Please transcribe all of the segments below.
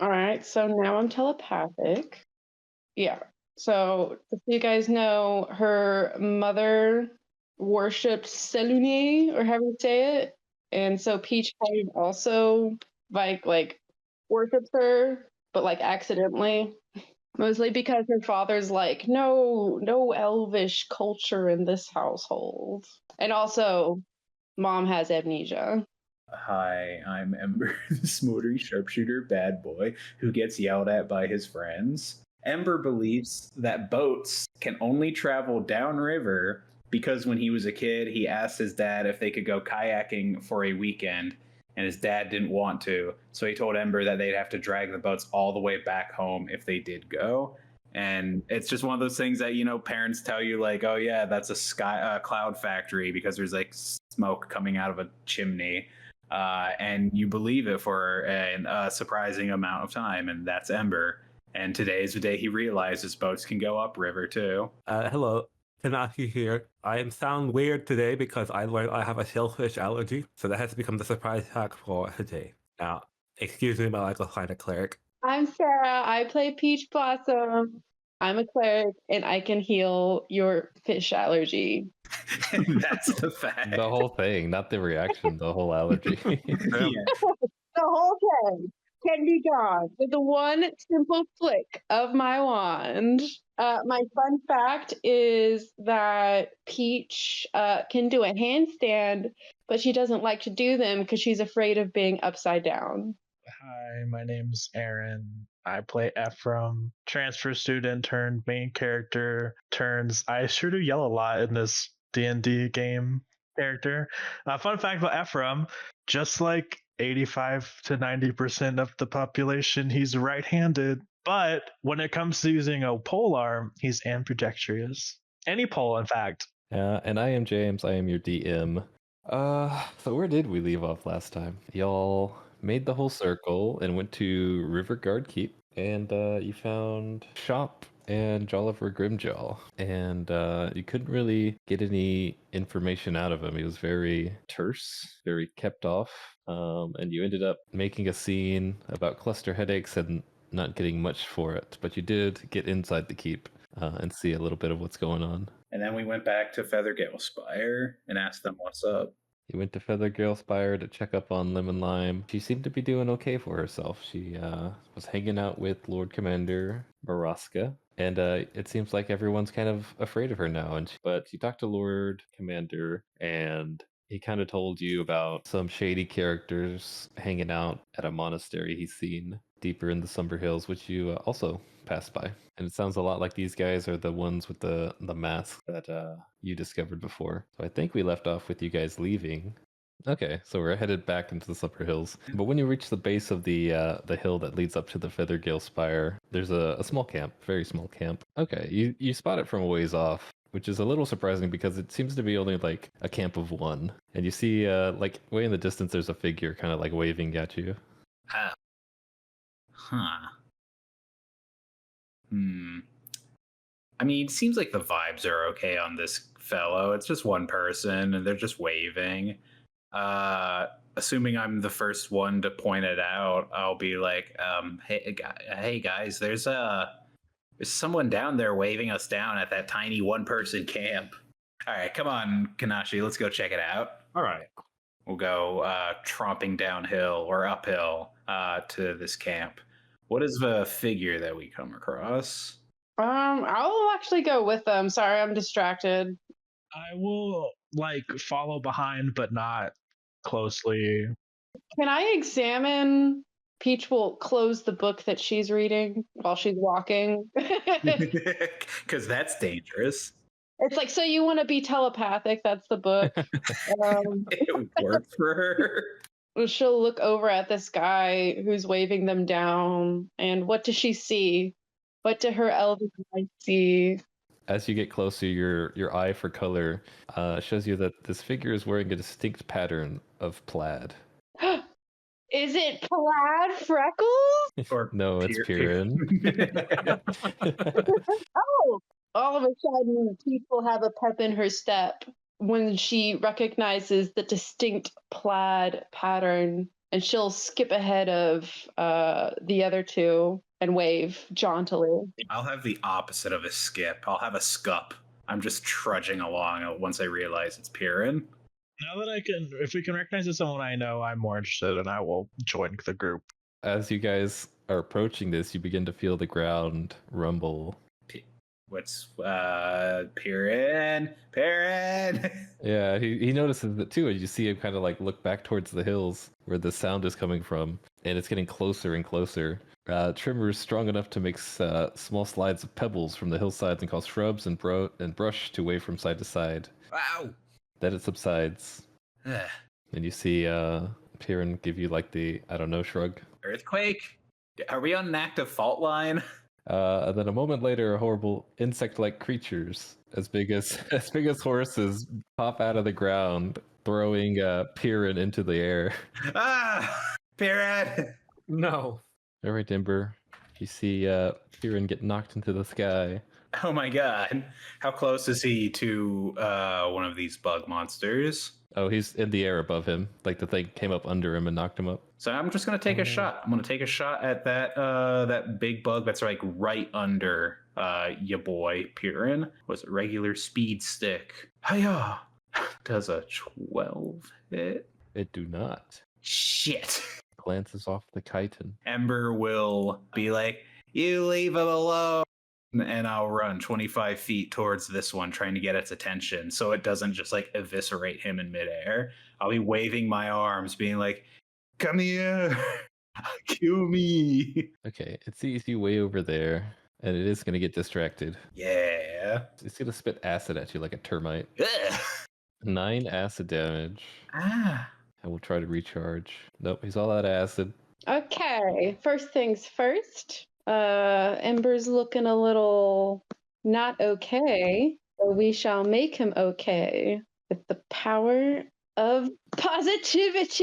All right, so now I'm telepathic. Yeah. So, if you guys know, her mother worshipped Selune, or however you say it, and so Peach kind of also like worships her, but like accidentally. Mostly because her father's like, no, no elvish culture in this household, and also mom has amnesia. Hi, I'm Ember, the smoldery sharpshooter bad boy who gets yelled at by his friends. Ember believes that boats can only travel downriver because when he was a kid, he asked his dad if they could go kayaking for a weekend, and his dad didn't want to. So he told Ember that they'd have to drag the boats all the way back home if they did go. And it's just one of those things that parents tell you, like, oh yeah, that's a cloud factory because there's like smoke coming out of a chimney, and you believe it for a surprising amount of time, and that's Ember. And today is the day he realizes boats can go upriver too. Hello, Tanaki here. I sound weird today because I learned I have a shellfish allergy, so that has become the surprise hack for today. Now, excuse me while I go find a cleric. I'm Sarah. I play Peach Blossom. I'm a cleric, and I can heal your fish allergy. That's the fact. The whole thing, not the reaction, the whole allergy. Yeah. The whole thing can be gone with the one simple flick of my wand. My fun fact is that Peach can do a handstand, but she doesn't like to do them because she's afraid of being upside down. Hi, my name's Aaron. I play Ephraim, transfer student turned main character turns. I sure do yell a lot in this D&D game character. Fun fact about Ephraim, just like 85 to 90% of the population, he's right-handed. But when it comes to using a pole arm, he's ambidextrous. Any pole, in fact. Yeah, and I am James, I am your DM. So where did we leave off last time? Y'all made the whole circle and went to Riverguard Keep, and you found Shop and Jolliver Grimjaw, and you couldn't really get any information out of him. He was very terse, very kept off, and you ended up making a scene about cluster headaches and not getting much for it, but you did get inside the keep and see a little bit of what's going on. And then we went back to Feathergale Spire and asked them what's up. You went to Feathergale Spire to check up on Lemon Lime. She seemed to be doing okay for herself. She was hanging out with Lord Commander Maraska, and it seems like everyone's kind of afraid of her now. But you talked to Lord Commander, and he kind of told you about some shady characters hanging out at a monastery he's seen deeper in the Somber Hills, which you also passed by. And it sounds a lot like these guys are the ones with the mask that you discovered before. So I think we left off with you guys leaving. Okay, so we're headed back into the Supper Hills. But when you reach the base of the hill that leads up to the Feathergale Spire, there's a small camp, very small camp. Okay, you spot it from a ways off, which is a little surprising because it seems to be only like a camp of one. And you see, like way in the distance, there's a figure kind of like waving at you. Huh. I mean, it seems like the vibes are okay on this fellow. It's just one person, and they're just waving. Assuming I'm the first one to point it out, I'll be like, hey guys, there's someone down there waving us down at that tiny one-person camp. All right, come on, Kanashi, let's go check it out. All right. We'll go tromping downhill or uphill to this camp. What is the figure that we come across? I'll actually go with them. Sorry, I'm distracted. I will follow behind, but not closely. Can I examine? Peach will close the book that she's reading while she's walking. Because that's dangerous. It's like, so you want to be telepathic? That's the book. It worked for her. She'll look over at this guy who's waving them down, and what does she see? What do her elven eyes see? As you get closer, your eye for color shows you that this figure is wearing a distinct pattern of plaid. Is it plaid freckles? Or no, it's Piran. Oh, all of a sudden, Peach will have a pep in her step when she recognizes the distinct plaid pattern and she'll skip ahead of the other two and wave jauntily. I'll have the opposite of a skip. I'll have a scup. I'm just trudging along once I realize it's Piran. Now that if we can recognize it's someone I know, I'm more interested, and I will join the group. As you guys are approaching this, you begin to feel the ground rumble. What's Piran? Yeah, he notices it too, and you see him kind of like look back towards the hills where the sound is coming from, and it's getting closer and closer. Tremor is strong enough to make small slides of pebbles from the hillsides and cause shrubs and brush to wave from side to side. Wow. Then it subsides, and you see Piran give you like the I don't know shrug. Earthquake? Are we on an active fault line? And then a moment later, horrible insect-like creatures as big as horses pop out of the ground, throwing Piran into the air. Piran! No. All right, Ember. You see Piran get knocked into the sky. Oh my god. How close is he to one of these bug monsters? Oh, he's in the air above him. Like the thing came up under him and knocked him up. So I'm just gonna take a shot. I'm gonna take a shot at that big bug that's like right under ya boy Piran. Was it regular speed stick? Hiya! Does a 12 hit? It do not. Shit. Glances off the chitin. Ember will be like, "You leave him alone." And I'll run 25 feet towards this one, trying to get its attention so it doesn't just like eviscerate him in midair. I'll be waving my arms, being like, "Come here, kill me." Okay, it sees you way over there, and it is going to get distracted. Yeah. It's going to spit acid at you like a termite. Ugh. 9 acid damage. Ah. I will try to recharge. Nope, he's all out of acid. Okay, first things first. Ember's looking a little not okay, but we shall make him okay with the power of positivity.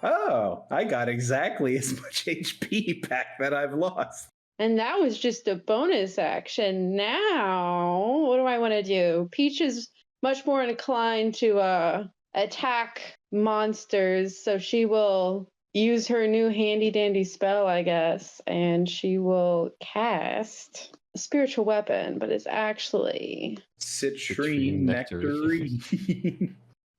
Oh, I got exactly as much HP back that I've lost. And that was just a bonus action. Now, what do I want to do? Peach is much more inclined to attack monsters, so she will use her new handy dandy spell, I guess, and she will cast a spiritual weapon, but it's actually Citrine nectarine.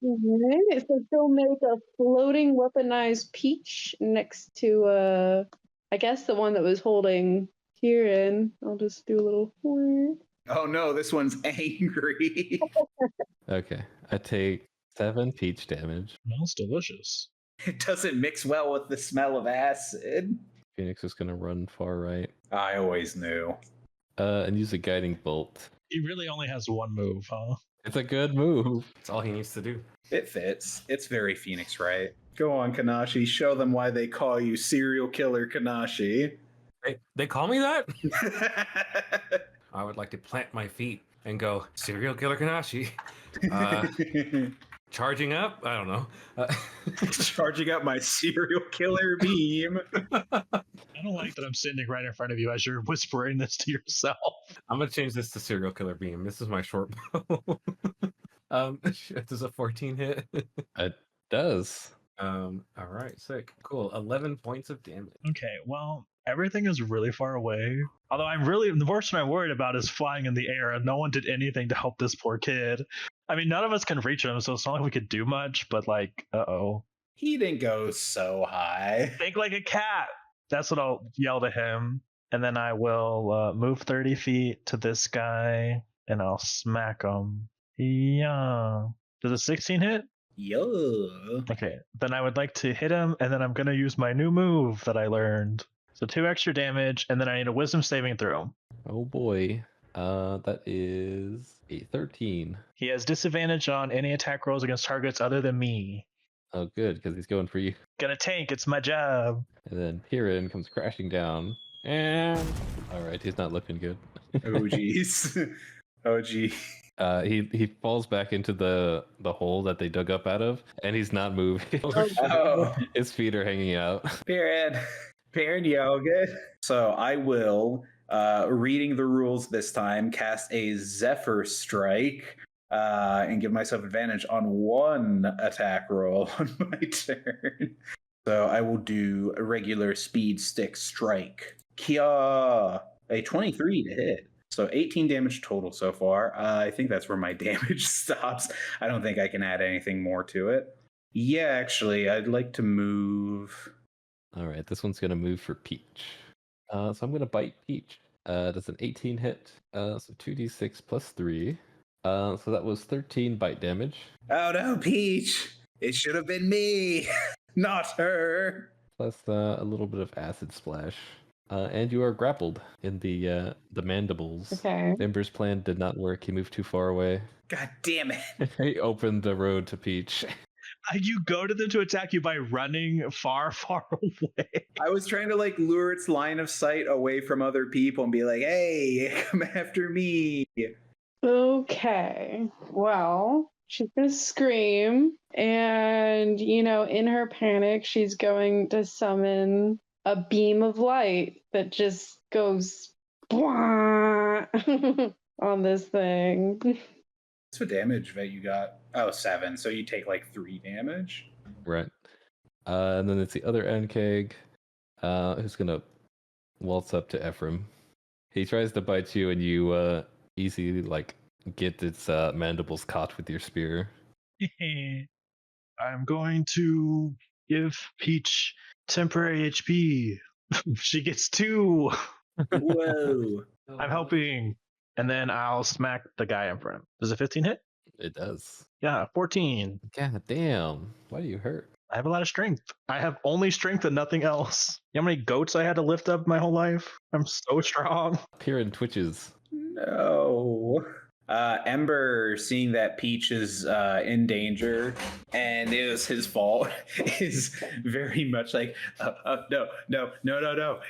Alright, so she'll make a floating weaponized peach next to I guess the one that was holding Kieran. I'll just do a little horn. Oh no, this one's angry. Okay, I take 7 peach damage. Smells delicious. It doesn't mix well with the smell of acid. Phoenix is going to run far right. I always knew. And use a guiding bolt. He really only has one move, huh? It's a good move. That's all he needs to do. It fits. It's very Phoenix, right? Go on, Kanashi. Show them why they call you serial killer Kanashi. They call me that? I would like to plant my feet and go, serial killer Kanashi. Charging up? I don't know. Charging up my serial killer beam. I don't like that I'm standing right in front of you as you're whispering this to yourself. I'm going to change this to serial killer beam. This is my short bow. Does a 14 hit? It does. All right, sick. Cool. 11 points of damage. Okay, well, everything is really far away. Although the worst one I'm worried about is flying in the air, and no one did anything to help this poor kid. I mean, none of us can reach him, so it's not like we could do much, but like, uh-oh. He didn't go so high. Think like a cat! That's what I'll yell to him. And then I will move 30 feet to this guy, and I'll smack him. Yeah. Does a 16 hit? Yeah. Okay, then I would like to hit him, and then I'm going to use my new move that I learned. So 2 extra damage, and then I need a wisdom saving throw. Oh boy. That is a 13. He has disadvantage on any attack rolls against targets other than me. Oh, good, because he's going for you. Gonna tank, it's my job. And then Piran comes crashing down. And all right, he's not looking good. Oh jeez. Oh gee. He falls back into the hole that they dug up out of, and he's not moving. Oh. His feet are hanging out. Piran, you all good? So I will, reading the rules this time, cast a Zephyr Strike. and give myself advantage on one attack roll on my turn. So I will do a regular speed stick strike. Kia! A 23 to hit. So 18 damage total so far. I think that's where my damage stops. I don't think I can add anything more to it. Yeah, actually, I'd like to move. All right, this one's gonna move for Peach. So I'm gonna bite Peach. Does an 18 hit? So 2d6 plus 3. So that was 13 bite damage. Oh no, Peach! It should have been me, not her. Plus a little bit of acid splash. And you are grappled in the mandibles. Okay. Ember's plan did not work. He moved too far away. God damn it. He opened the road to Peach. You go to them to attack you by running far, far away. I was trying to like lure its line of sight away from other people and be like, hey, come after me. Okay. Well, she's going to scream. And, in her panic, she's going to summon a beam of light that just goes on this thing. What's the damage that you got? Oh, 7. So you take like 3 damage. Right. And then it's the other Nkeg, who's gonna waltz up to Ephraim. He tries to bite you, and you easily get its mandibles caught with your spear. I'm going to give Peach temporary HP. She gets 2. Whoa. I'm helping. And then I'll smack the guy in front. Does a 15 hit? It does. Yeah, 14. God damn! Why do you hurt? I have a lot of strength. I have only strength and nothing else. You know how many goats I had to lift up my whole life? I'm so strong. Piran twitches. No. Ember, seeing that Peach is in danger and it was his fault, is very much like, no,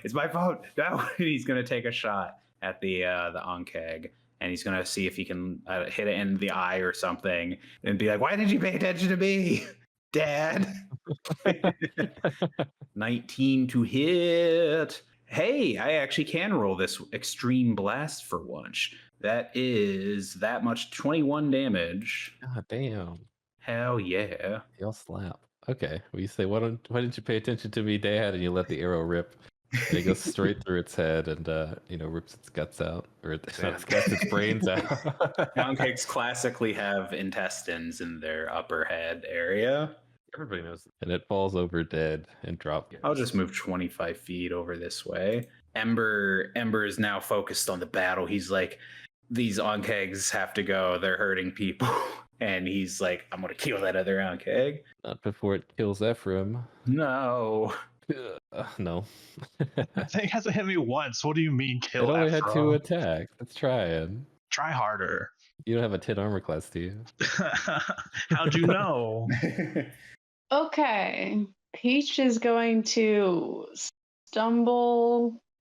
it's my fault. No, and he's gonna take a shot at the Ankeg, and he's gonna see if he can hit it in the eye or something, and be like, "Why did you pay attention to me, Dad?" 19 to hit. Hey, I actually can roll this extreme blast for once. That is that much 21 damage. God damn! Hell yeah. You'll slap. Okay, well you say, why didn't you pay attention to me, Dad? And you let the arrow rip. And it goes straight through its head and rips its guts out, or not its guts, its brains out. Pancakes classically have intestines in their upper head area. Everybody knows. And it falls over dead and drops. I'll just move 25 feet over this way. Ember is now focused on the battle. He's like, these Onkegs have to go. They're hurting people. And he's like, I'm going to kill that other Onkeg. Not before it kills Ephraim. No. No. That thing hasn't hit me once. What do you mean kill It only Ephraim? had 2 attacks. Let's try it. Try harder. You don't have a 10 armor class, do you? How'd you know? Okay. Peach is going to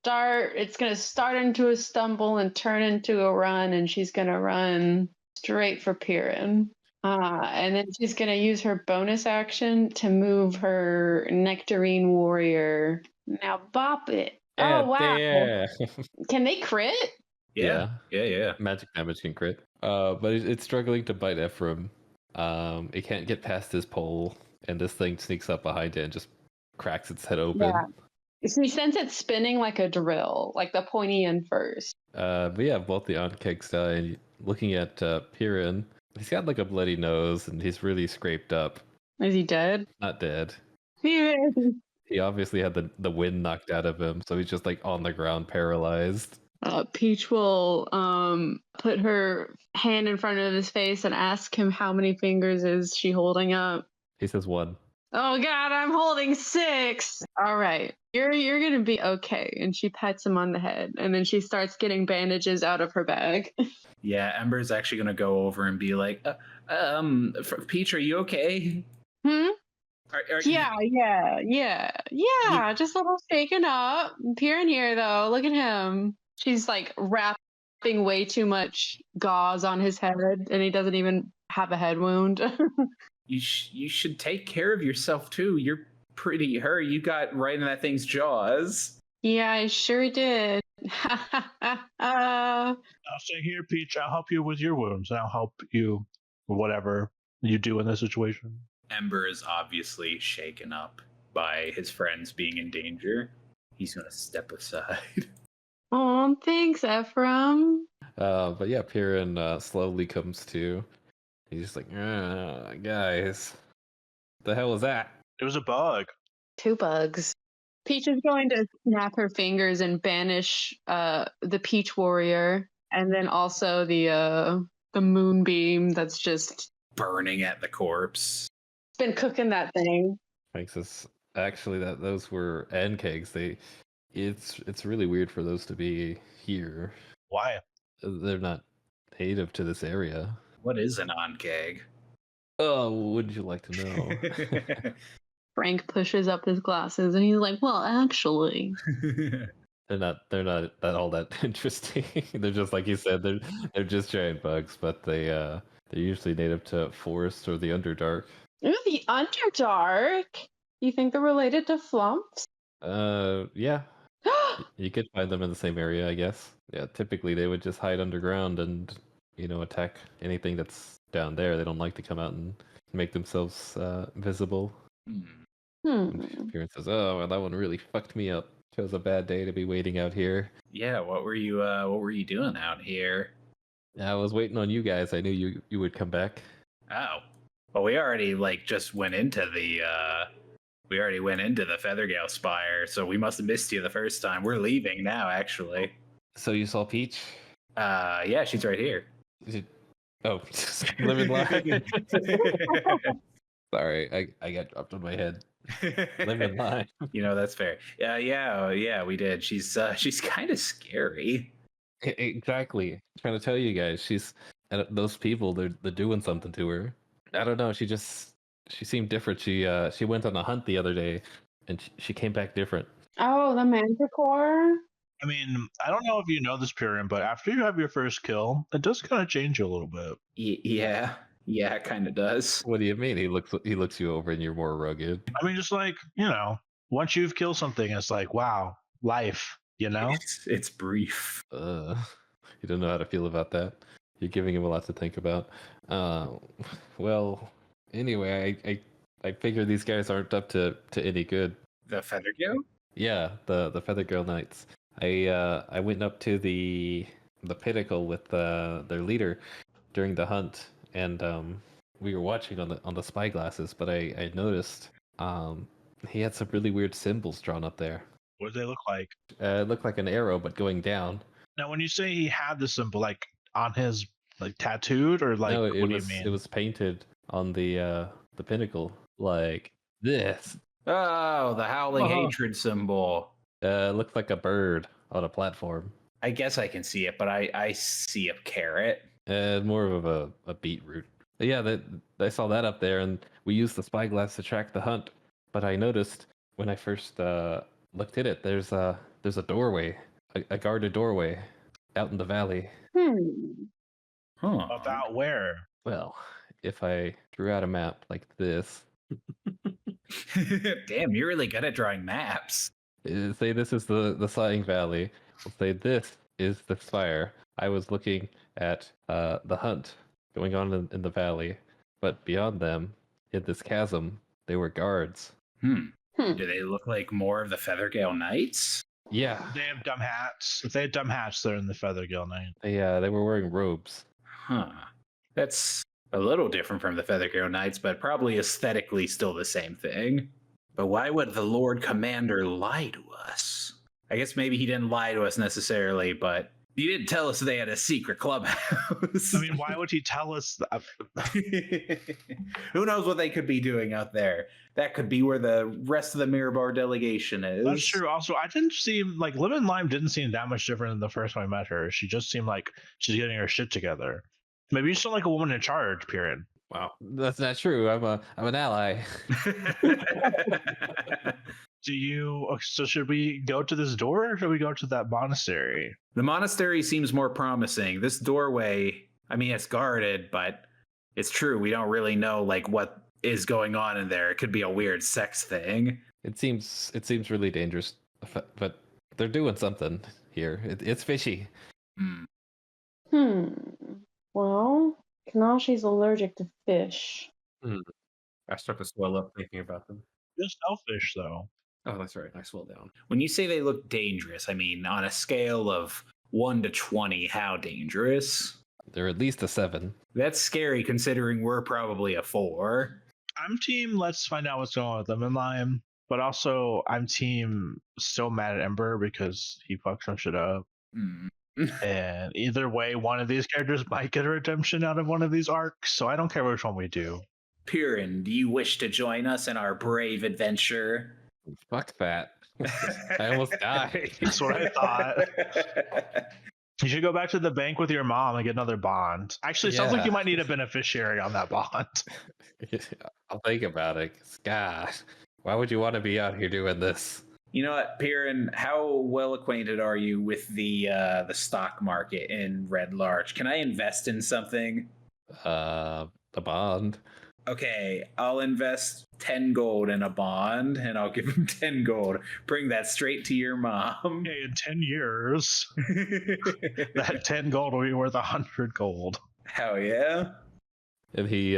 it's going to start into a stumble and turn into a run, and she's going to run straight for Piran. And then she's going to use her bonus action to move her Nectarine Warrior. Now bop it. Oh, wow. Yeah. Can they crit? Yeah. Magic damage can crit. But it's struggling to bite Ephraim. It can't get past his pole, and this thing sneaks up behind it and just cracks its head open. Yeah. So he sends it spinning like a drill, like the pointy end first. But yeah, both the Onkegs die. And looking at Piran, he's got like a bloody nose, and he's really scraped up. Is he dead? Not dead. Yeah. He obviously had the wind knocked out of him, so he's just like on the ground, paralyzed. Peach will put her hand in front of his face and ask him how many fingers is she holding up. He says 1. Oh God, I'm holding 6. All right, you're gonna be okay. And she pets him on the head, and then she starts getting bandages out of her bag. Yeah, Ember's actually gonna go over and be like, Peach, are you okay? Yeah, just a little shaken up. Piran here though, look at him. She's like wrapping way too much gauze on his head, and he doesn't even have a head wound. You should take care of yourself too. You're pretty hurt. You got right in that thing's jaws. Yeah, I sure did. I'll say, here, Peach, I'll help you with your wounds, and I'll help you with whatever you do in this situation. Ember is obviously shaken up by his friends being in danger. He's gonna step aside. Oh, thanks, Ephraim. But yeah, Piran slowly comes to. He's just like, guys, what the hell was that? It was a bug. 2 bugs. Peach is going to snap her fingers and banish the Peach Warrior, and then also the moonbeam that's just Burning at the corpse. been cooking that thing. Makes us actually that those were end kegs. It's really weird for those to be here. Why? They're not native to this area. What is an onkeg? Oh, would you like to know? Frank pushes up his glasses and he's like, well, actually. They're not all that interesting. They're just like you said. They're just giant bugs, but they're usually native to forest or the Underdark. Ooh, the Underdark. You think they're related to Flumps? Yeah. You could find them in the same area, I guess. Yeah, typically they would just hide underground and attack anything that's down there. They don't like to come out and make themselves visible. Piran says, "Oh, well, that one really fucked me up. Chose a bad day to be waiting out here." Yeah, what were you doing out here? I was waiting on you guys. I knew you would come back. Oh. Well, we already just went into the Feathergale Spire, so we must have missed you the first time. We're leaving now, actually. So you saw Peach? Yeah, she's right here. Oh, living line. Sorry, I got dropped on my head. Living line. That's fair. Yeah, we did. She's kind of scary. Exactly. I'm trying to tell you guys, those people. They're doing something to her. I don't know. She seemed different. She went on a hunt the other day, and she came back different. Oh, the Manticore? I mean, I don't know if you know this, Piran, but after you have your first kill, it does kind of change you a little bit. Yeah, it kind of does. What do you mean? He looks you over, and you're more rugged. I mean, just once you've killed something, it's like, wow, life. It's brief. You don't know how to feel about that. You're giving him a lot to think about. Well, anyway, I figure these guys aren't up to any good. The Feathergale? Yeah, the Feathergirl Knights. I went up to the pinnacle with their leader during the hunt, and we were watching on the spyglasses. But I noticed he had some really weird symbols drawn up there. What do they look like? It looked like an arrow, but going down. Now, when you say he had the symbol, on his tattooed, or no, what do you mean? It was painted on the pinnacle like this. Oh, the howling hatred symbol. It looked like a bird on a platform. I guess I can see it, but I see a carrot. More of a beetroot. But yeah, I saw that up there, and we used the spyglass to track the hunt. But I noticed when I first looked at it, there's a doorway, a guarded doorway, out in the valley. Huh. About where? Well, if I drew out a map like this. Damn, you're really good at drawing maps. Say this is the Sighing Valley. We'll say this is the spire. I was looking at the hunt going on in the valley, but beyond them, in this chasm, they were guards. Do they look like more of the Feathergale Knights? Yeah. They have dumb hats. If they had dumb hats, they're in the Feathergale Knight. They were wearing robes. Huh. That's a little different from the Feathergale Knights, but probably aesthetically still the same thing. But why would the Lord Commander lie to us? I guess maybe he didn't lie to us necessarily, but he didn't tell us they had a secret clubhouse. I mean, why would he tell us that? Who knows what they could be doing out there? That could be where the rest of the Mirabar delegation is. That's true. Also, I didn't seem like Lemon Lime didn't seem that much different than the first time I met her. She just seemed like she's getting her shit together. Maybe you sound like a woman in charge, Piran. Wow, that's not true. I'm an ally. So should we go to this door, or should we go to that monastery? The monastery seems more promising. This doorway, I mean, it's guarded, but it's true. We don't really know what is going on in there. It could be a weird sex thing. It seems really dangerous, but they're doing something here. It's fishy. Well, Kanashi's allergic to fish. I start to swell up thinking about them. Just selfish, though. Oh, that's right. I swell down. When you say they look dangerous, I mean, on a scale of 1 to 20, how dangerous? They're at least a 7. That's scary considering we're probably a 4. I'm team let's find out what's going on with Lemon Lime, but also I'm team still mad at Ember because he fucked some shit up. And either way, one of these characters might get a redemption out of one of these arcs, so I don't care which one we do. Piran, do you wish to join us in our brave adventure? Fuck that. I almost died. That's what I thought. You should go back to the bank with your mom and get another bond. Actually, it sounds like you might need a beneficiary on that bond. I'll think about it. God, why would you want to be out here doing this? You know what, Piran, how well acquainted are you with the stock market in Red Larch? Can I invest in something? The bond. Okay, I'll invest 10 gold in a bond, and I'll give him 10 gold. Bring that straight to your mom. Okay, in 10 years, that 10 gold will be worth 100 gold. Hell yeah. And he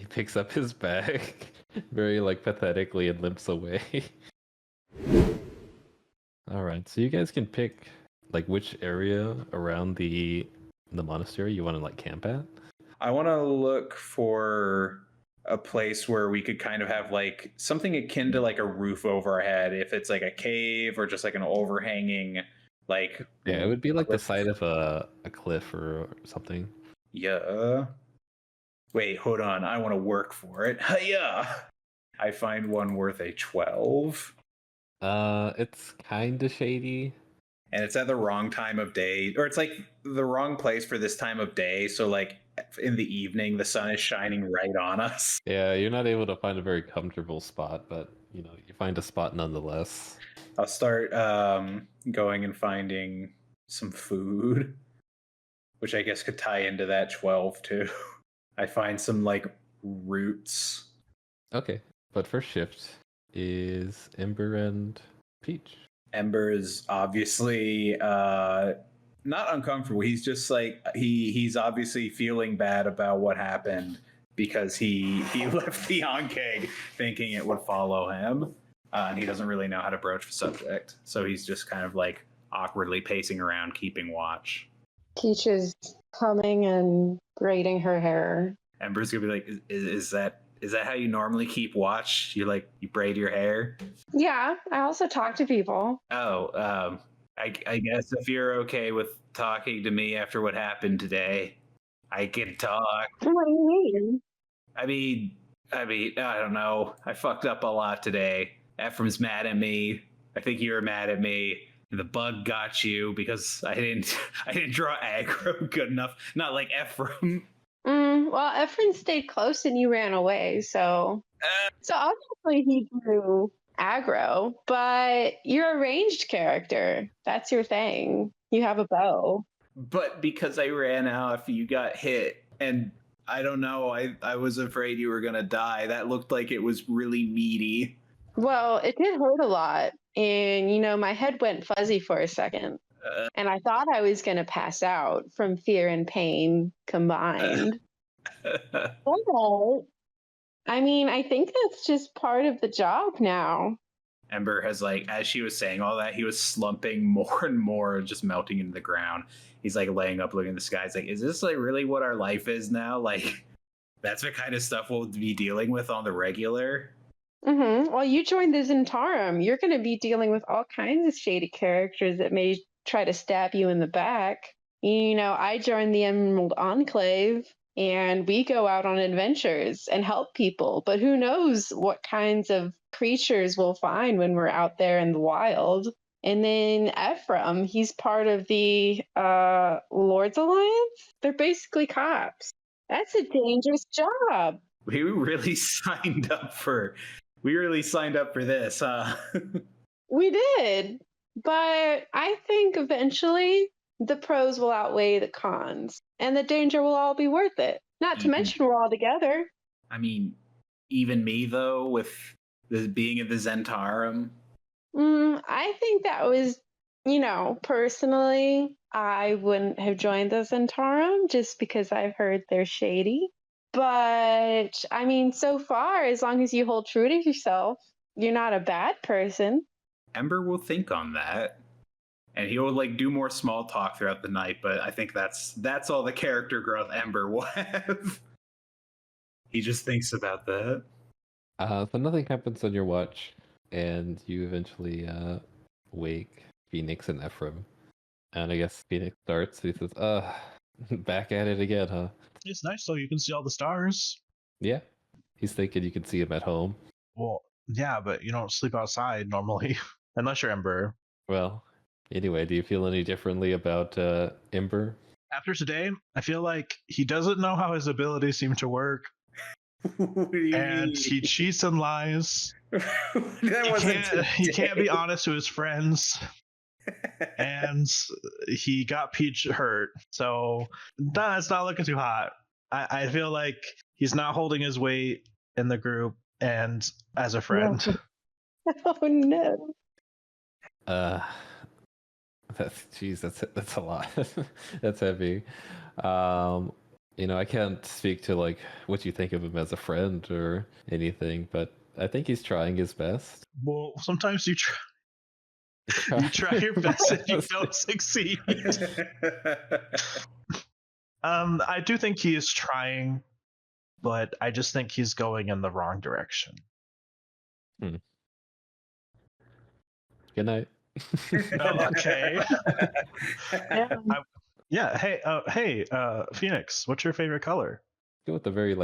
picks up his bag very pathetically and limps away. All right, so you guys can pick which area around the monastery you want to camp at. I want to look for a place where we could kind of have something akin to a roof over our head, if it's a cave or just an overhanging it would be the side of a cliff or something. Yeah. Wait, hold on. I want to work for it. Yeah. I find one worth a 12. It's kind of shady. And it's at the wrong time of day, or it's the wrong place for this time of day. So in the evening, the sun is shining right on us. Yeah, you're not able to find a very comfortable spot, but you find a spot nonetheless. I'll start going and finding some food, which I guess could tie into that 12 too. I find some roots. Okay, but first shift is Ember and Peach. Ember is obviously not uncomfortable. He's just he's obviously feeling bad about what happened because he left the Ankeg thinking it would follow him, and he doesn't really know how to broach the subject. So he's just kind of awkwardly pacing around, keeping watch. Peach is coming and braiding her hair. Ember's gonna be is that how you normally keep watch? You braid your hair? Yeah, I also talk to people. Oh, I guess if you're okay with talking to me after what happened today, I can talk. What do you mean? I mean, I don't know. I fucked up a lot today. Ephraim's mad at me. I think you were mad at me. The bug got you because I didn't draw aggro good enough. Not like Ephraim. Well, Ephraim stayed close and you ran away, so obviously he drew aggro, but you're a ranged character. That's your thing. You have a bow. But because I ran out, you got hit, and I don't know, I was afraid you were gonna die. That looked like it was really meaty. Well, it did hurt a lot, and my head went fuzzy for a second. And I thought I was going to pass out from fear and pain combined. But, I think that's just part of the job now. Ember has as she was saying all that, he was slumping more and more, just melting into the ground. He's laying up looking at the sky. He's is this really what our life is now? That's the kind of stuff we'll be dealing with on the regular? Mm-hmm. Well, you joined the Zentarum. You're going to be dealing with all kinds of shady characters that may try to stab you in the back. I joined the Emerald Enclave, and we go out on adventures and help people. But who knows what kinds of creatures we'll find when we're out there in the wild. And then Ephraim, he's part of the Lord's Alliance. They're basically cops. That's a dangerous job. We really signed up for this, huh? We did. But I think eventually the pros will outweigh the cons, and the danger will all be worth it. Not to mention we're all together. I mean, even me, though, with being at the Zentarum. I think that was Personally, I wouldn't have joined the Zentarum just because I've heard they're shady. But I mean, so far, as long as you hold true to yourself, you're not a bad person. Ember will think on that, and he will do more small talk throughout the night. But I think that's all the character growth Ember will have. He just thinks about that. So nothing happens on your watch, and you eventually wake Phoenix and Ephraim. And I guess Phoenix starts. He says, back at it again, huh?" It's nice though. You can see all the stars. Yeah. He's thinking you can see him at home. Well, yeah, but you don't sleep outside normally, unless you're Ember. Well, anyway, do you feel any differently about Ember? After today, I feel like he doesn't know how his abilities seem to work, What do you and mean? he cheats and lies. That He can't be honest to his friends, and he got Peach hurt. So that's not looking too hot. I feel like he's not holding his weight in the group and as a friend. Oh no. That's a lot. That's heavy. I can't speak to what you think of him as a friend or anything, but I think he's trying his best. Well, sometimes you try your best and you don't succeed. I do think he is trying, but I just think he's going in the wrong direction. Good night. Okay. Yeah. Hey, Phoenix, what's your favorite color? Go with the very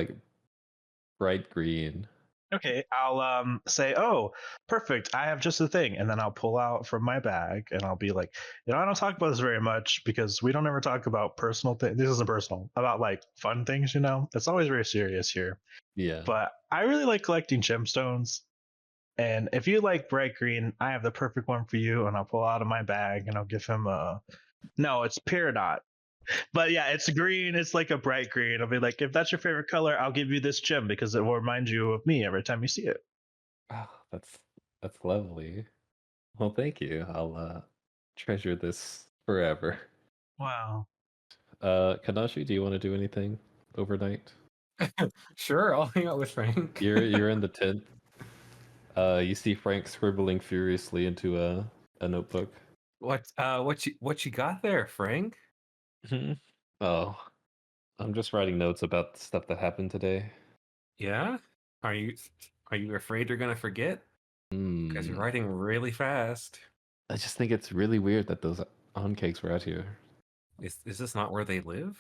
bright green. Okay, I'll say, oh, perfect. I have just the thing, and then I'll pull out from my bag, and I'll be like, I don't talk about this very much because we don't ever talk about personal things. This isn't personal. About fun things, It's always very serious here. Yeah. But I really like collecting gemstones, and if you like bright green, I have the perfect one for you. And I'll pull out of my bag, and I'll give him no, it's Peridot. But yeah, it's green. It's like a bright green. I'll be like, if that's your favorite color, I'll give you this gem because it will remind you of me every time you see it. Oh, that's lovely. Well, thank you. I'll treasure this forever. Wow. Kanashi, do you want to do anything overnight? Sure, I'll hang out with Frank. You're in the tent. You see Frank scribbling furiously into a notebook. What you got there, Frank? Oh, I'm just writing notes about the stuff that happened today. Yeah? Are you afraid you're gonna forget? Because you're writing really fast. I just think it's really weird that those oncakes were out here. Is this not where they live?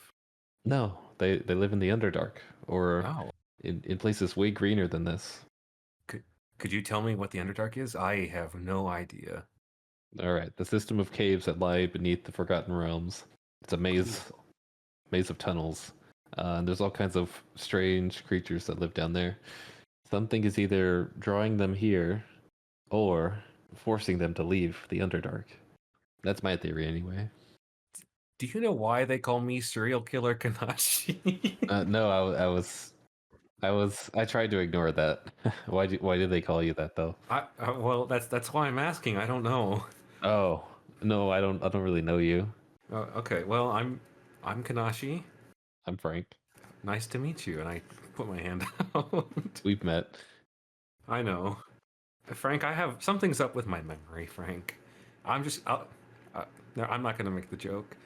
No, they live in the Underdark, or Oh. in places way greener than this. Could you tell me what the Underdark is? I have no idea. All right, the system of caves that lie beneath the Forgotten Realms. It's a maze of tunnels. And there's all kinds of strange creatures that live down there. Something is either drawing them here or forcing them to leave the Underdark. That's my theory anyway. Do you know why they call me serial killer Kanashi? No, I tried to ignore that. Why did they call you that though? Well, that's why I'm asking. I don't know. Oh, no, I don't really know you. Okay. Well, I'm Kanashi. I'm Frank. Nice to meet you. And I put my hand out. We've met. I know. Frank, I have something's up with my memory, Frank. No, I'm not going to make the joke.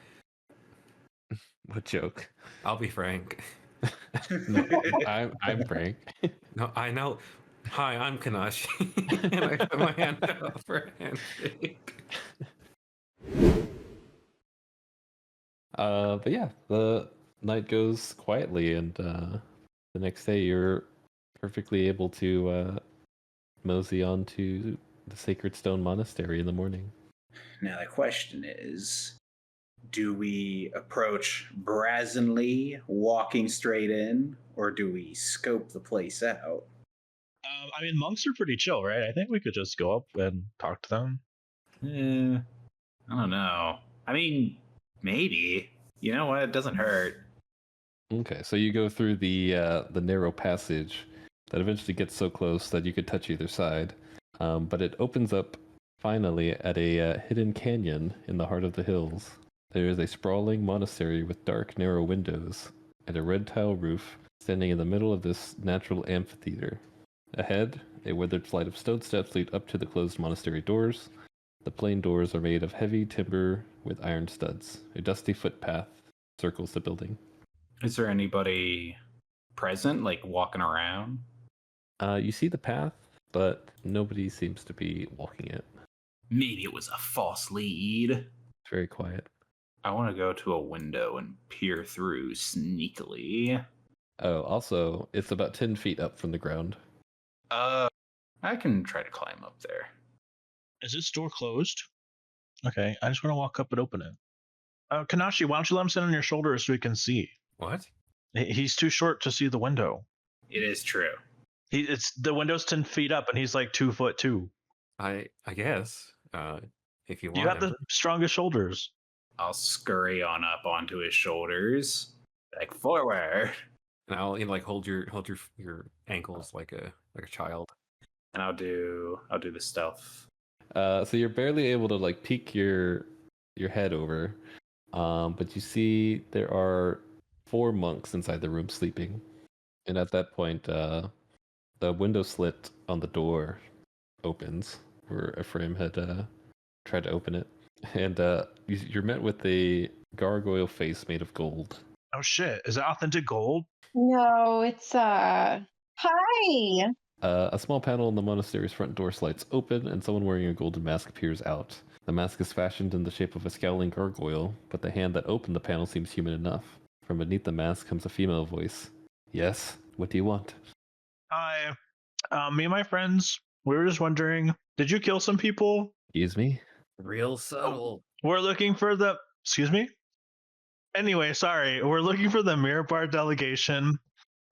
What joke? I'll be Frank. No, I'm Frank. No, I know. Hi, I'm Kanashi. And I put my hand out for a handshake. But yeah, the night goes quietly, and the next day you're perfectly able to mosey on to the Sacred Stone Monastery in the morning. Now the question is, do we approach brazenly, walking straight in, or do we scope the place out? I mean, monks are pretty chill, right? I think we could just go up and talk to them. I don't know. I mean, maybe. You know what? It doesn't hurt. Okay, so you go through the narrow passage that eventually gets so close that you could touch either side, but it opens up Finally, at a hidden canyon in the heart of the hills, there is a sprawling monastery with dark, narrow windows and a red tile roof standing in the middle of this natural amphitheater. Ahead, a weathered flight of stone steps lead up to the closed monastery doors. The plain doors are made of heavy timber with iron studs. A dusty footpath circles the building. Is there anybody present, like walking around? You see the path, but nobody seems to be walking it. Maybe it was a false lead. It's very quiet. I want to go to a window and peer through sneakily. Oh, also, it's about 10 feet up from the ground. I can try to climb up there. Is this door closed? Okay, I just want to walk up and open it. Kanashi, why don't you let him sit on your shoulder so he can see? What? He's too short to see the window. It is true. It's the window's 10 feet up, and he's like 2'2". I guess. If you want. You have the strongest shoulders. I'll scurry on up onto his shoulders, like forward, And I'll like hold your ankles like a child. and I'll do the stealth. So you're barely able to like peek your head over, but you see there are 4 monks inside the room sleeping, and at that point, the window slit on the door opens where Ephraim had tried to open it, and you're met with a gargoyle face made of gold. Oh shit! Is it authentic gold? No, it's hi. A small panel in the monastery's front door slides open, and someone wearing a golden mask appears out. The mask is fashioned in the shape of a scowling gargoyle, but the hand that opened the panel seems human enough. From beneath the mask comes a female voice. Yes, what do you want? Hi. Me and my friends, we were just wondering, did you kill some people? Excuse me? Real subtle. We're looking for the... Excuse me? Anyway, sorry. We're looking for the Mirror Bar delegation.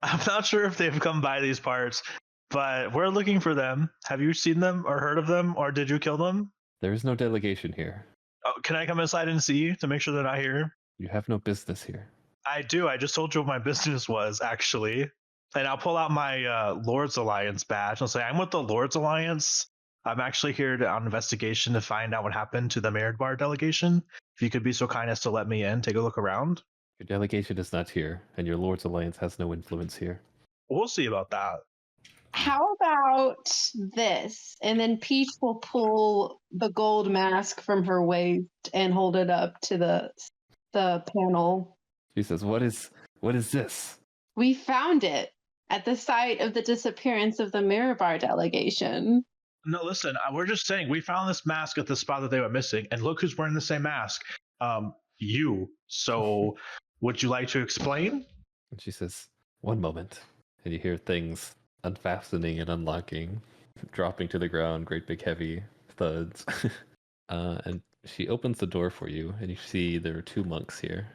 I'm not sure if they've come by these parts, but we're looking for them. Have you seen them or heard of them, or did you kill them? There is no delegation here. Oh, can I come inside and see to make sure they're not here? You have no business here. I do. I just told you what my business was, actually. And I'll pull out my Lord's Alliance badge. I'll say, I'm with the Lord's Alliance. I'm actually here on investigation to find out what happened to the Merit Bar delegation. If you could be so kind as to let me in, take a look around. Your delegation is not here, and your Lord's Alliance has no influence here. We'll see about that. How about this? And then Peach will pull the gold mask from her waist and hold it up to the panel. She says, What is this? We found it at the site of the disappearance of the Mirabar delegation. No, listen, we're just saying we found this mask at the spot that they went missing, and look who's wearing the same mask. You. So, would you like to explain? And she says, One moment. And you hear things unfastening and unlocking, dropping to the ground, great big heavy thuds. And she opens the door for you, and you see there are 2 monks here.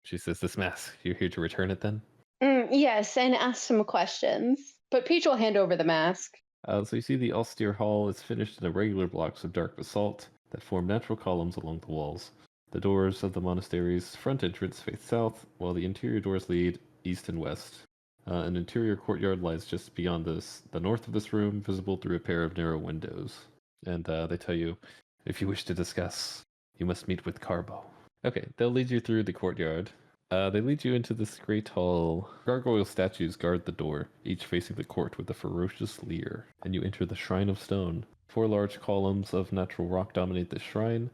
She says, This mask, you're here to return it then? Yes, and ask some questions. But Peach will hand over the mask. So you see the austere hall is finished in irregular blocks of dark basalt that form natural columns along the walls. The doors of the monastery's front entrance face south, while the interior doors lead east and west. An interior courtyard lies just beyond the north of this room, visible through a pair of narrow windows. And they tell you, if you wish to discuss, you must meet with Qarbo. Okay, they'll lead you through the courtyard. They lead you into this great hall. Gargoyle statues guard the door, each facing the court with a ferocious leer. And you enter the Shrine of Stone. 4 large columns of natural rock dominate the shrine.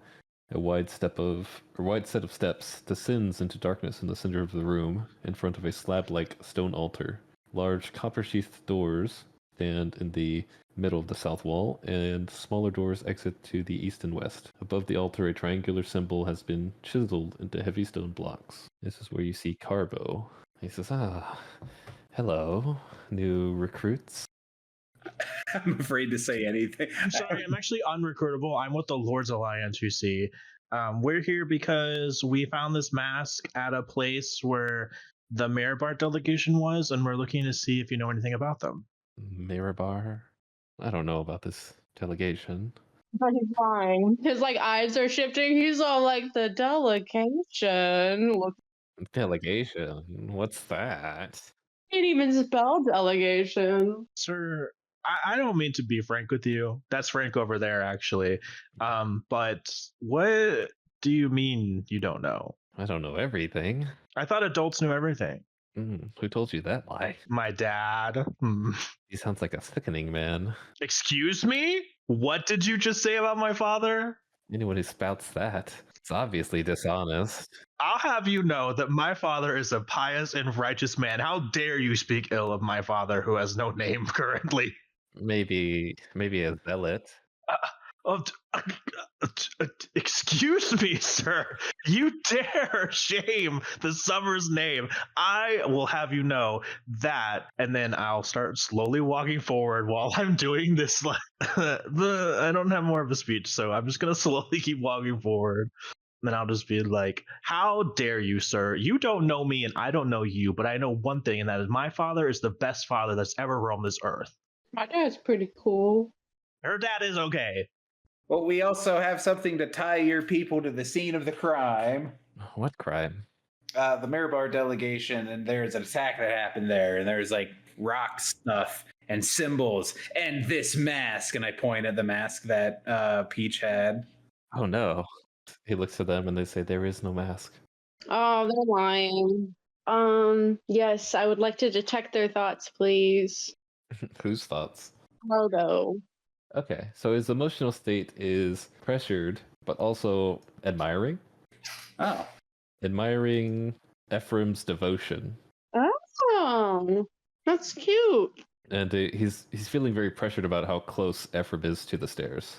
A wide set of steps descends into darkness in the center of the room, in front of a slab-like stone altar. Large copper-sheathed doors stand in the middle of the south wall, and smaller doors exit to the east and west. Above the altar, a triangular symbol has been chiseled into heavy stone blocks. This is where you see Qarbo. He says, hello, new recruits. I'm afraid to say anything. I'm sorry, I'm actually unrecruitable. I'm with the Lord's Alliance, you see. We're here because we found this mask at a place where the Mirabar delegation was, and we're looking to see if you know anything about them. Mirabar? I don't know about this delegation. But he's fine. His eyes are shifting. He's all like, the delegation. Look, Delegation? What's that? he can't even spell delegation. Sir, I don't mean to be frank with you. That's Frank over there, actually. But what do you mean you don't know? I don't know everything. I thought adults knew everything. Who told you that lie? My dad. He sounds like a sickening man. Excuse me? What did you just say about my father? Anyone who spouts that, it's obviously dishonest. I'll have you know that my father is a pious and righteous man. How dare you speak ill of my father who has no name currently? Maybe a zealot. Excuse me, sir. You dare shame the summer's name. I will have you know that, and then I'll start slowly walking forward while I'm doing this. I don't have more of a speech, so I'm just gonna slowly keep walking forward. Then I'll just be like, how dare you, sir? You don't know me and I don't know you, but I know one thing, and that is my father is the best father that's ever roamed this earth. My dad's pretty cool. Her dad is okay. Well, we also have something to tie your people to the scene of the crime. What crime? The Mirabar delegation, and there's an attack that happened there, and there's like rock stuff and symbols and this mask, and I point at the mask that Peach had. Oh no. He looks at them and they say there is no mask. Oh, they're lying. Yes, I would like to detect their thoughts, please. Whose thoughts? Qarbo. Okay, so his emotional state is pressured, but also admiring. Oh. Admiring Ephraim's devotion. Oh, that's cute. And he's feeling very pressured about how close Ephraim is to the stairs.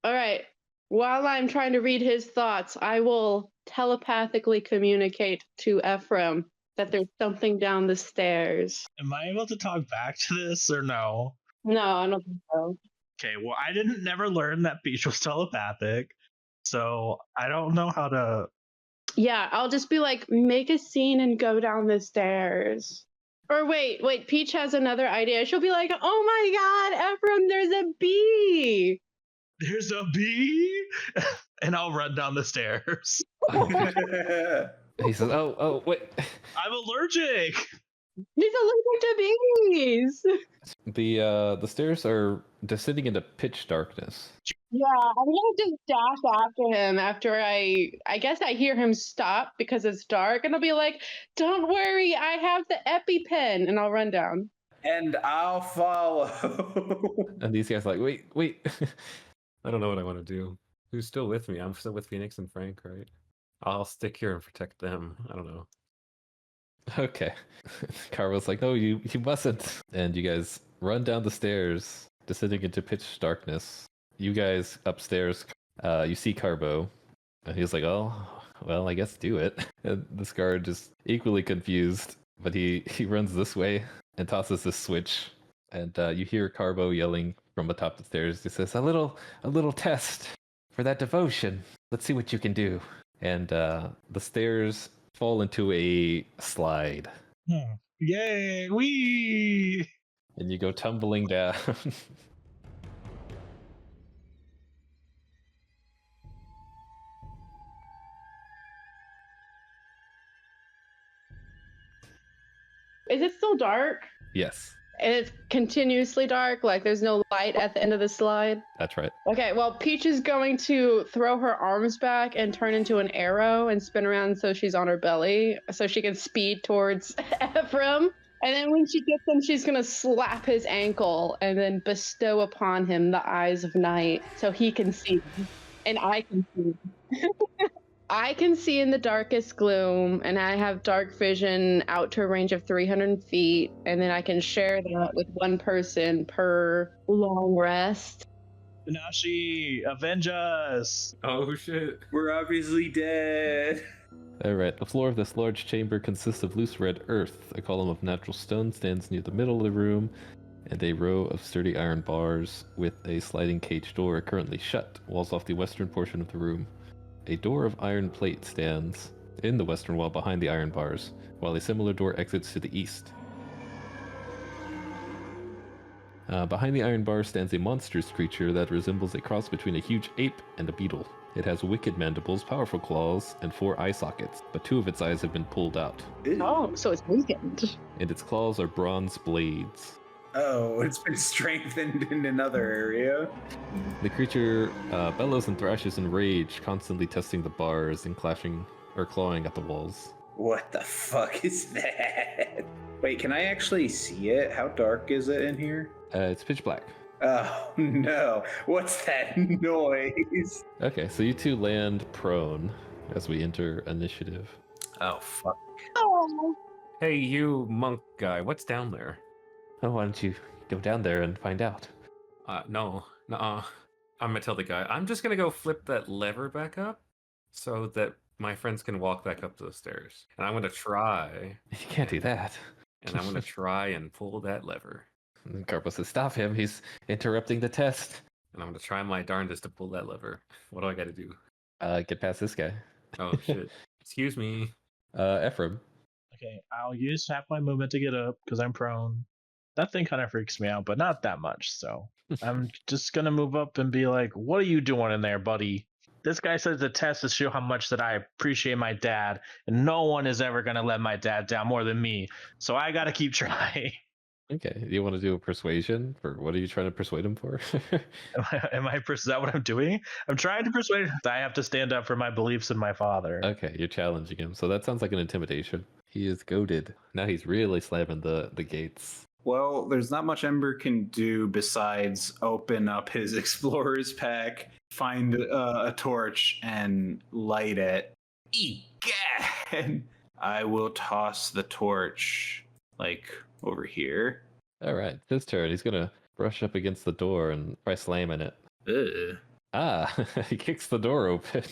All right. While I'm trying to read his thoughts, I will telepathically communicate to Ephraim that there's something down the stairs. Am I able to talk back to this or no? No, I don't think so. Okay, well, I didn't never learn that Peach was telepathic, so I don't know how to. Yeah, I'll just be like, make a scene and go down the stairs. Or wait, Peach has another idea. She'll be like, oh my god, Ephraim, there's a bee. There's a bee, and I'll run down the stairs. He says, "Oh, wait." I'm allergic. He's allergic to bees. The stairs are descending into pitch darkness. Yeah, I'm gonna just dash after him after I guess I hear him stop because it's dark, and I'll be like, don't worry, I have the EpiPen, and I'll run down. And I'll follow. And these guys are like, wait. I don't know what I want to do. Who's still with me? I'm still with Phoenix and Frank, right? I'll stick here and protect them. I don't know. Okay. Qarbo's like, no, you mustn't. And you guys run down the stairs, descending into pitch darkness. You guys upstairs, you see Qarbo, and he's like, oh, well, I guess do it. And this guard is equally confused, but he runs this way and tosses this switch. And you hear Qarbo yelling from atop the stairs. He says, a little test for that devotion. Let's see what you can do. And the stairs fall into a slide. Yay! Wee! And you go tumbling down. Is it still dark? Yes, And it's continuously dark, like there's no light at the end of the slide? that's right. Okay, well, Peach is going to throw her arms back and turn into an arrow and spin around so she's on her belly so she can speed towards Ephraim. And then when she gets him, she's going to slap his ankle and then bestow upon him the eyes of night so he can see. And I can see. I can see in the darkest gloom, and I have dark vision out to a range of 300 feet, and then I can share that with one person per long rest. Nashi, avenge us! Oh shit. We're obviously dead. Alright, the floor of this large chamber consists of loose red earth. A column of natural stone stands near the middle of the room, and a row of sturdy iron bars with a sliding cage door currently shut walls off the western portion of the room. A door of iron plate stands in the western wall behind the iron bars, while a similar door exits to the east. Behind the iron bars stands a monstrous creature that resembles a cross between a huge ape and a beetle. It has wicked mandibles, powerful claws, and 4 eye sockets, but 2 of its eyes have been pulled out. Oh, so it's weakened. And its claws are bronze blades. Oh, it's been strengthened in another area. The creature bellows and thrashes in rage, constantly testing the bars and clashing or clawing at the walls. What the fuck is that? Wait, can I actually see it? How dark is it in here? It's pitch black. Oh no, what's that noise? Okay, so you two land prone as we enter initiative. Oh fuck. Oh, Hey, you monk guy, what's down there? Oh, why don't you go down there and find out? No, nuh-uh. I'm gonna tell the guy, I'm just gonna go flip that lever back up so that my friends can walk back up the stairs. And I'm gonna try, You can't do that. and I'm gonna try and pull that lever. And Qarbo says, stop him, he's interrupting the test. And I'm gonna try my darndest to pull that lever. What do I gotta do? Get past this guy. Oh, shit. Excuse me. Ephraim. Okay, I'll use half my movement to get up because I'm prone. That thing kind of freaks me out, but not that much. So I'm just gonna move up and be like, "What are you doing in there, buddy?" This guy says the test to show how much that I appreciate my dad, and no one is ever gonna let my dad down more than me. So I gotta keep trying. Okay, do you want to do a persuasion? For what are you trying to persuade him for? Is that what I'm doing? I'm trying to persuade. I have to stand up for my beliefs and my father. Okay, you're challenging him. So that sounds like an intimidation. He is goaded. Now he's really slamming the gates. Well, there's not much Ember can do besides open up his explorer's pack, find a torch, and light it. Egad! I will toss the torch, like, over here. All right, his turn. He's gonna brush up against the door and try slamming it. Ugh. Ah, he kicks the door open.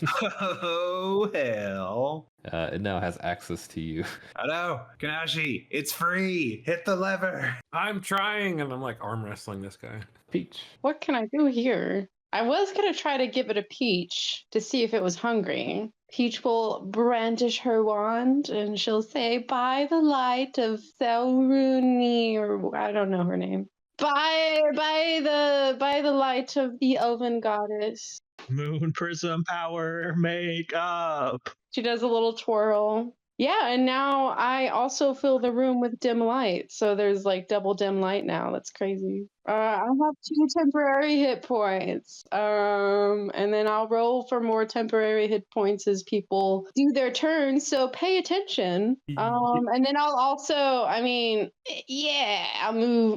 Oh, hell. It now has access to you. Hello, Kanashi, it's free. Hit the lever. I'm trying, and I'm like arm wrestling this guy. Peach. what can I do here? I was going to try to give it a Peach to see if it was hungry. Peach will brandish her wand and she'll say, by the light of Selruni, or I don't know her name. By the light of the elven goddess. Moon prism power, make up. She does a little twirl. Yeah, and now I also fill the room with dim light. So there's like double dim light now. That's crazy. I have 2 temporary hit points. And then I'll roll for more temporary hit points as people do their turn. So pay attention. And then I'll also, I'll move.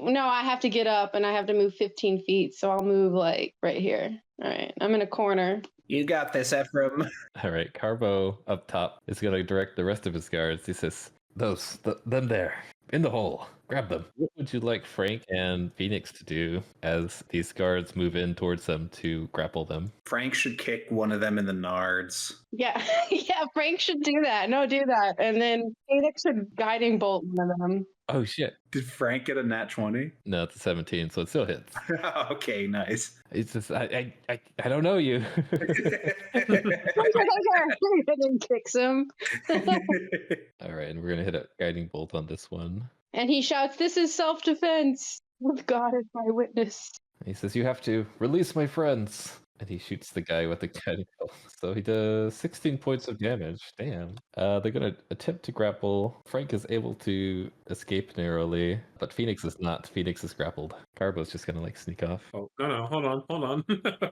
No, I have to get up and I have to move 15 feet. So I'll move like right here. All right, I'm in a corner. You got this, Ephraim. All right, Qarbo up top is gonna direct the rest of his guards. He says, them there, in the hole. Grab them. What would you like Frank and Phoenix to do as these guards move in towards them to grapple them? Frank should kick one of them in the nards. Yeah, yeah, Frank should do that. No, do that. And then Phoenix should guiding bolt one of them. Oh shit. Did Frank get a nat 20? No, it's a 17, so it still hits. Okay, nice. It's just I don't know you. And then kicks him. All right, and we're gonna hit a guiding bolt on this one. And he shouts, "This is self-defense. With God as my witness." He says, "You have to release my friends." And he shoots the guy with the guiding bolt. So he does 16 points of damage. Damn. They're going to attempt to grapple. Frank is able to escape narrowly, but Phoenix is not. Phoenix is grappled. Qarbo's just going to sneak off. Oh, no, hold on.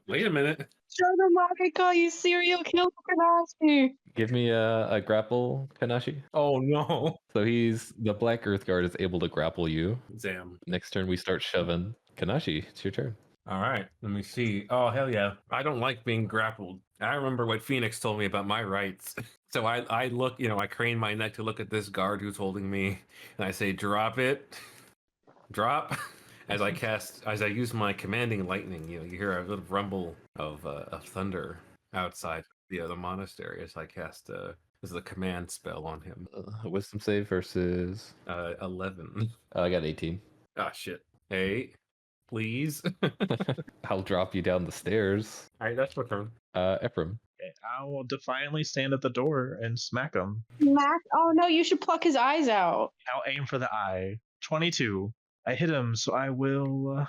Wait a minute. Show them why I call you serial killer Kanashi. Give me a grapple, Kanashi. Oh, no. So the Black Earth Guard is able to grapple you. Damn. Next turn we start shoving. Kanashi, it's your turn. All right, let me see. Oh, hell yeah. I don't like being grappled. I remember what Phoenix told me about my rights. So I look, I crane my neck to look at this guard who's holding me, and I say, drop it. Drop. As I use my commanding lightning, you hear a little rumble of thunder outside the monastery as I cast this is a command spell on him. Wisdom save versus 11. I got 18. Ah, shit. Hey, please. I'll drop you down the stairs. All right, that's my turn. Ephraim. Okay, I will defiantly stand at the door and smack him. Mac, oh no, you should pluck his eyes out. I'll aim for the eye. 22. I hit him, so I will.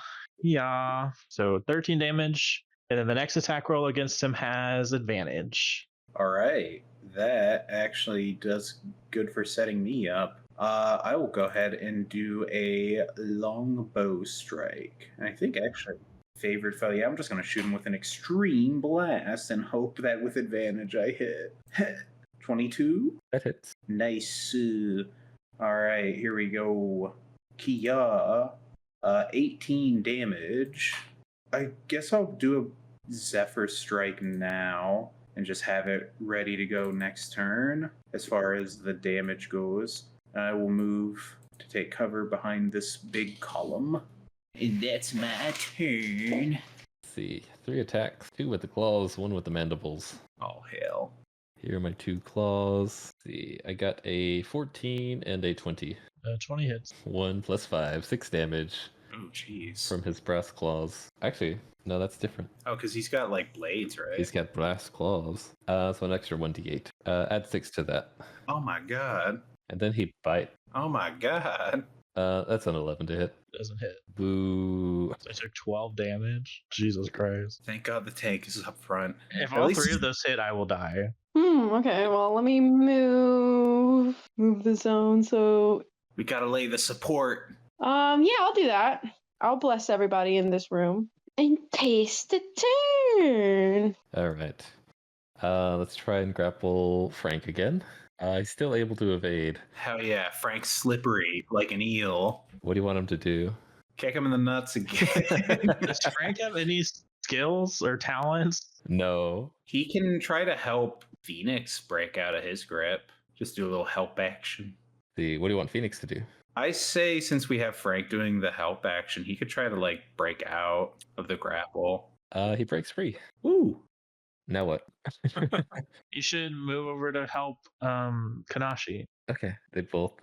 So 13 damage, and then the next attack roll against him has advantage. All right. That actually does good for setting me up. I will go ahead and do a longbow strike. And I think actually favored foe. Yeah, I'm just gonna shoot him with an extreme blast and hope that with advantage I hit. 22. That hits. Nice. All right, here we go. Kia, 18 damage. I guess I'll do a Zephyr Strike now and just have it ready to go next turn as far as the damage goes. I will move to take cover behind this big column. And that's my turn. Let's see. 3 attacks, 2 with the claws, 1 with the mandibles. Oh, hell. Here are my 2 claws. Let's see, I got a 14 and a 20. 20 hits. 1 plus 5, 6 damage Oh, jeez. from his brass claws. Actually, no, that's different. Oh, because he's got, like, blades, right? He's got brass claws. So an extra 1d8. Add 6 to that. Oh, my God. And then he bite. Oh, my God. That's an 11 to hit. Doesn't hit. Boo. So I took 12 damage. Jesus Christ. Thank God the tank is up front. If At all least 3 of those hit, I will die. Okay, well, let me move the zone. So, we gotta lay the support. yeah, I'll do that. I'll bless everybody in this room and taste the turn. All right. Let's try and grapple Frank again. He's still able to evade. Hell yeah, Frank's slippery like an eel. What do you want him to do? Kick him in the nuts again. Does Frank have any skills or talents? No. He can try to help Phoenix break out of his grip. Just do a little help action. See, what do you want Phoenix to do? I say since we have Frank doing the help action, he could try to like break out of the grapple. He breaks free. Ooh. Now what? You should move over to help Kanashi. Okay. They both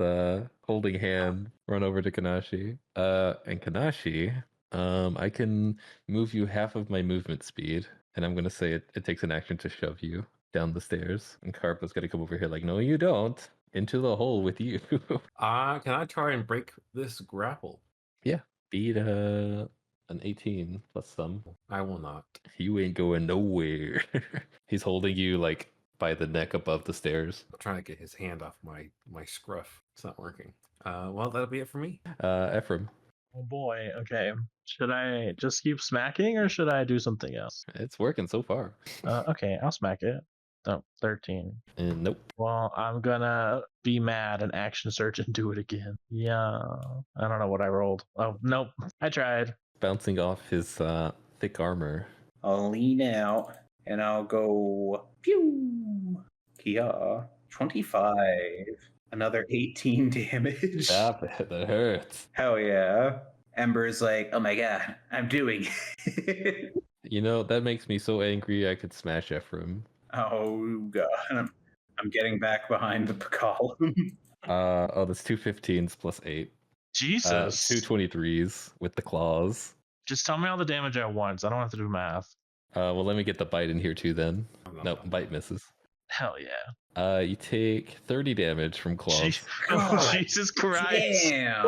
holding hand run over to Kanashi. And Kanashi, I can move you half of my movement speed, and I'm gonna say it takes an action to shove you down the stairs. And Qarbo's gonna come over here like, no, you don't. Into the hole with you. Can I try and break this grapple? Yeah. Beat an 18 plus some. I will not. You ain't going nowhere. He's holding you like by the neck above the stairs. I'm trying to get his hand off my scruff. It's not working. Well, that'll be it for me. Ephraim. Oh boy, okay. Should I just keep smacking or should I do something else? It's working so far. Okay, I'll smack it. Oh, 13. And nope. Well, I'm gonna be mad and action search and do it again. Yeah. I don't know what I rolled. Oh, nope. I tried. Bouncing off his thick armor. I'll lean out and I'll go pew. Kia, 25. Another 18 damage. Stop it. That hurts. Hell yeah. Ember's like, oh my god, I'm doing it. You know, that makes me so angry I could smash Ephraim. Oh god. I'm getting back behind the column. That's 2 15s plus 8. Jesus. 2 23s with the claws. Just tell me all the damage at once. I don't have to do math. Well, let me get the bite in here too then. No. Nope, bite misses. Hell yeah. You take 30 damage from claws. Jesus Christ. Damn.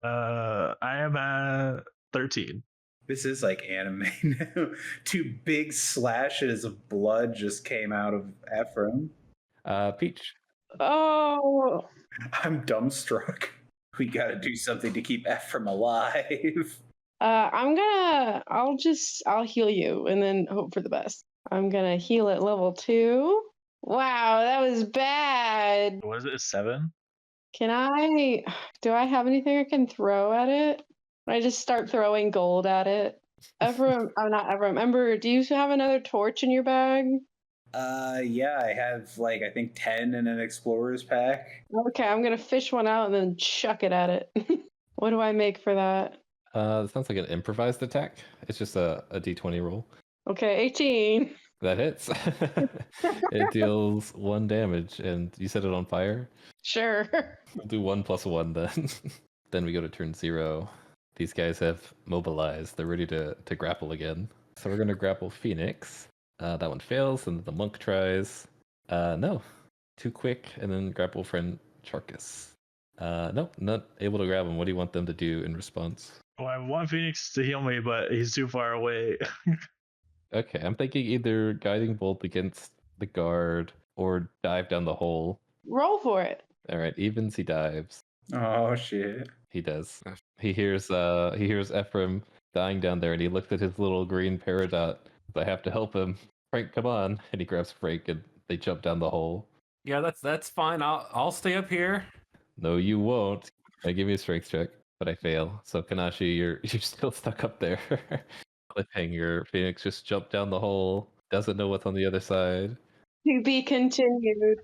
I am at 13. This is like anime now. 2 big slashes of blood just came out of Ephraim. Peach. Oh, I'm dumbstruck. We gotta do something to keep Ephraim alive. I'll heal you and then hope for the best. I'm gonna heal at level 2. Wow, that was bad. What is it? 7? Do I have anything I can throw at it? I just start throwing gold at it. Ephraim, oh, not Ephraim. Ember, do you have another torch in your bag? Yeah, I have like I think 10 in an explorer's pack. Okay, I'm gonna fish one out and then chuck it at it. What do I make for that? It sounds like an improvised attack. It's just a d20 roll. Okay, 18. That hits. It deals 1 damage, and you set it on fire? Sure. We'll do 1 plus 1 then. Then we go to turn 0. These guys have mobilized. They're ready to grapple again. So we're going to grapple Phoenix. That one fails, and the monk tries. No. Too quick, and then grapple friend Charkus. Nope, not able to grab him. What do you want them to do in response? Well, I want Phoenix to heal me, but he's too far away. Okay, I'm thinking either guiding bolt against the guard or dive down the hole. Roll for it. All right, evens he dives. Oh shit. He does. He hears Ephraim dying down there, and he looks at his little green peridot. I have to help him. Frank, come on! And he grabs Frank, and they jump down the hole. Yeah, that's fine. I'll stay up here. No, you won't. Give me a strength check, but I fail. So Kanashi, you're still stuck up there. Cliffhanger. Phoenix just jumped down the hole. Doesn't know what's on the other side. To be continued.